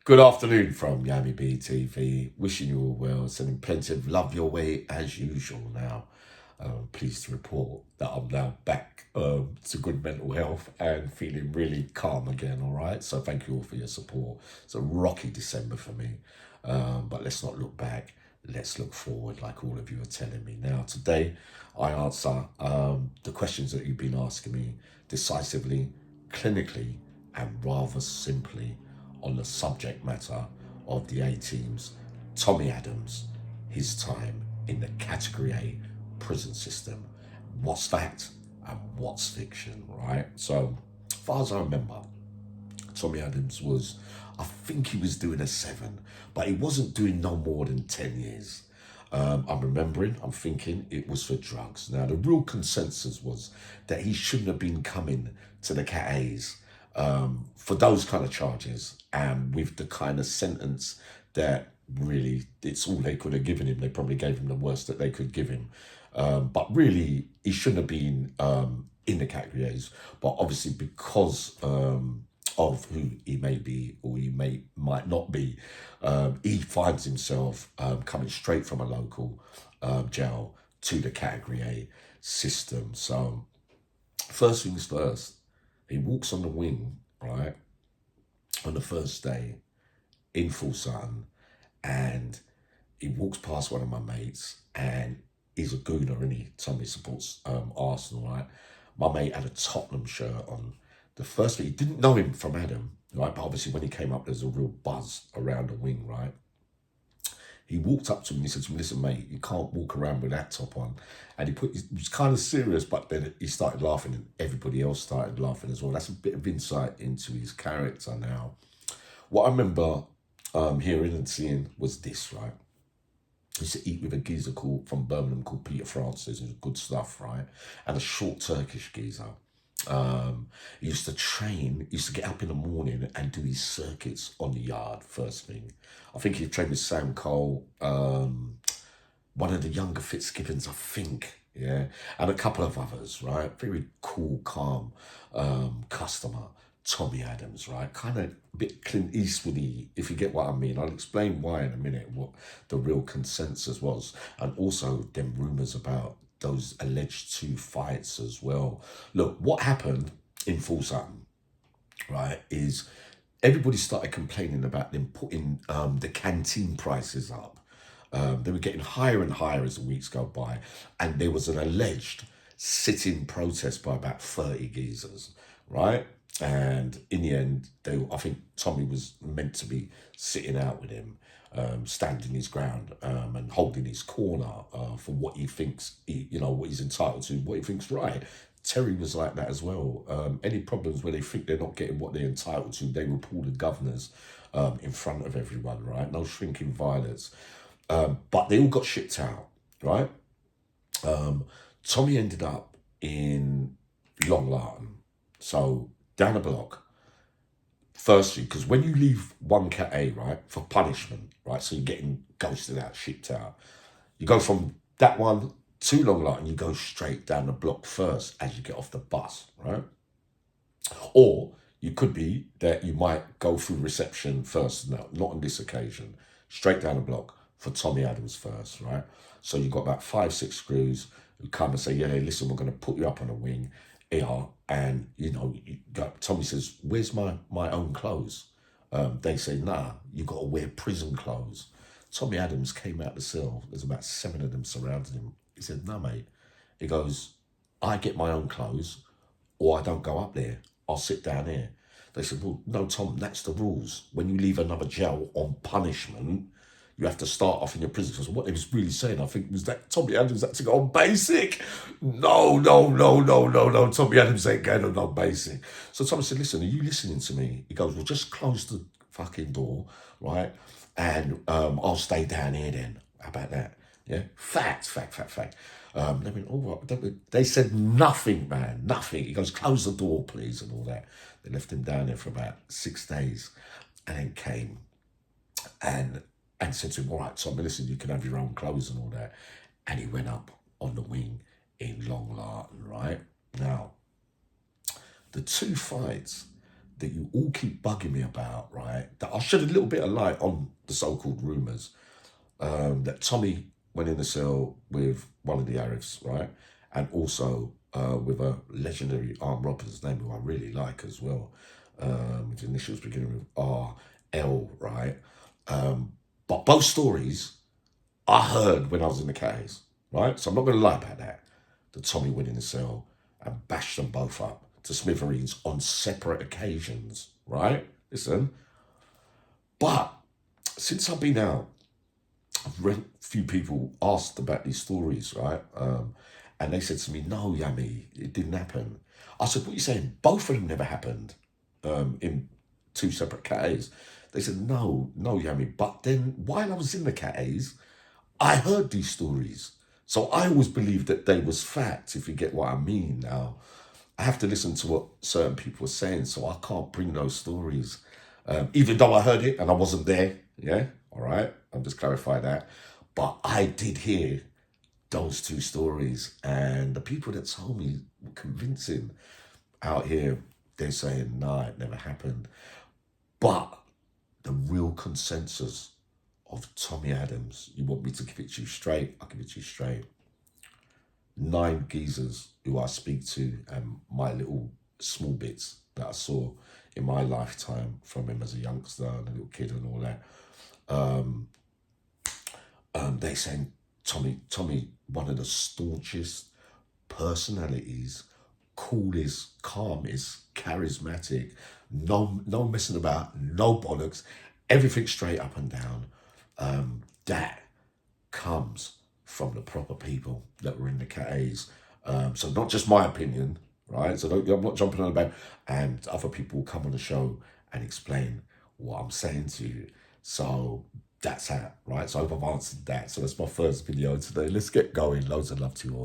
Good afternoon from Yami BTV. Wishing you all well, sending plenty of love your way as usual. Now, pleased to report that I'm now back to good mental health and feeling really calm again. All right, so thank you all for your support. It's a rocky December for me, but let's not look back. Let's look forward, like all of you are telling me. Now, today, I answer the questions that you've been asking me decisively, clinically, and rather simply on the subject matter of the A-Team's Tommy Adams, his time in the Category A prison system. What's fact and what's fiction, right? So, as far as I remember, Tommy Adams was, I think he was doing a 7, but he wasn't doing no more than 10 years. I'm thinking it was for drugs. Now, the real consensus was that he shouldn't have been coming to the Cat A's for those kind of charges, and with the kind of sentence that really it's all they could have given him. They probably gave him the worst that they could give him. But really, he shouldn't have been in the Category A's. But obviously, because of who he may be or he might not be, he finds himself coming straight from a local jail to the Category A system. So first things first, he walks on the wing, right, on the first day in full sun, and he walks past one of my mates, and he's a gooner, and he told me he supports Arsenal, right? My mate had a Tottenham shirt on. The first thing, he didn't know him from Adam, right? But obviously when he came up, there's a real buzz around the wing, right? He walked up to me and he said to me, listen, mate, you can't walk around with that top on. And he was kind of serious, but then he started laughing and everybody else started laughing as well. That's a bit of insight into his character now. What I remember hearing and seeing was this, right? He used to eat with a geezer from Birmingham called Peter Francis, and good stuff, right? And a short Turkish geezer. He used to train, he used to get up in the morning and do his circuits on the yard first thing. I think he trained with Sam Cole, one of the younger Fitzgibbons, I think, yeah, and a couple of others, right? Very cool, calm customer. Tommy Adams, right? Kind of a bit Clint Eastwoody, if you get what I mean. I'll explain why in a minute, what the real consensus was. And also them rumours about those alleged 2 fights as well. Look, what happened in Full Sutton, right, is everybody started complaining about them putting the canteen prices up. They were getting higher and higher as the weeks go by. And there was an alleged sit-in protest by about 30 geezers, right? And in the end, I think Tommy was meant to be sitting out with him, standing his ground and holding his corner for what he thinks, what he's entitled to, what he thinks right. Terry was like that as well. Any problems where they think they're not getting what they're entitled to, they will pull the governors in front of everyone, right? No shrinking violets. But they all got shipped out, right? Tommy ended up in Long Lartin. So down the block, firstly, because when you leave one Cat A, right, for punishment, right, so you're getting ghosted out, shipped out, you go from that one to Long Lartin, you go straight down the block first as you get off the bus, right? Or you could be that you might go through reception first. No, not on this occasion. Straight down the block for Tommy Adams first, right? So you've got about 5, 6 screws who come and say, yeah, listen, we're going to put you up on a wing here. And, Tommy says, where's my own clothes? They say, nah, you got to wear prison clothes. Tommy Adams came out the cell. There's about 7 of them surrounding him. He said, no, mate. He goes, I get my own clothes or I don't go up there. I'll sit down here. They said, well, no, Tom, that's the rules. When you leave another jail on punishment, you have to start off in your prison. So what they was really saying, I think, was that Tommy Adams had to go on basic. No. Tommy Adams ain't going on no basic. So Tommy said, listen, are you listening to me? He goes, well, just close the fucking door, right? And I'll stay down here then. How about that? Yeah, fact. They went, all right. They said nothing, man, nothing. He goes, close the door, please, and all that. They left him down there for about 6 days, and then came and said to him, all right, Tommy, listen, you can have your own clothes and all that. And he went up on the wing in Long Lartin, right? Now, the 2 fights that you all keep bugging me about, right? That I'll shed a little bit of light on the so-called rumours that Tommy went in the cell with one of the Arabs, right? And also with a legendary armed robber's name who I really like as well, which initials beginning with R.L., right? But both stories I heard when I was in the Cays, right? So I'm not going to lie about that. That Tommy went in the cell and bashed them both up to smithereens on separate occasions, right? Listen, but since I've been out, I've read a few people asked about these stories, right? And they said to me, no, Yami, it didn't happen. I said, what are you saying? Both of them never happened in two separate Cays. They said, no, Yami. But then while I was in the Cays, I heard these stories. So I always believed that they was facts, if you get what I mean. Now, I have to listen to what certain people are saying, so I can't bring those stories. Even though I heard it and I wasn't there, yeah, all right, I'll just clarify that. But I did hear those two stories, and the people that told me were convincing. Out here, they're saying, nah, it never happened. But the real consensus of Tommy Adams, you want me to give it to you straight? I'll give it to you straight. 9 geezers who I speak to and my little small bits that I saw in my lifetime from him as a youngster and a little kid and all that. They saying Tommy, one of the staunchest personalities, coolest, calmest, charismatic, no messing about, no bollocks, everything straight up and down. That comes from the proper people that were in the Cays. So not just my opinion, right? So I'm not jumping on about, and other people come on the show and explain what I'm saying to you. So that's that, right? So I hope I've answered that. So that's my first video today. Let's get going. Loads of love to you all.